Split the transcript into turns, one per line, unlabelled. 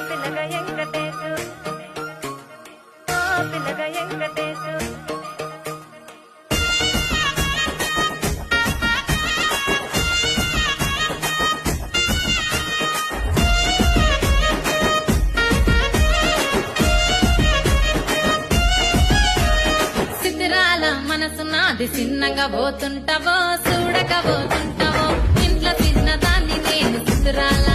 పిల్లగా వెంకటేశు ఓ పిల్లగా వెంకటేశు
సిద్ధిరాల మనసు నాది చిన్నగా పోతుంటావో చూడక పోతుంటావో ఇంట్లో తిన్న దాన్ని నేను సిద్ధిరాల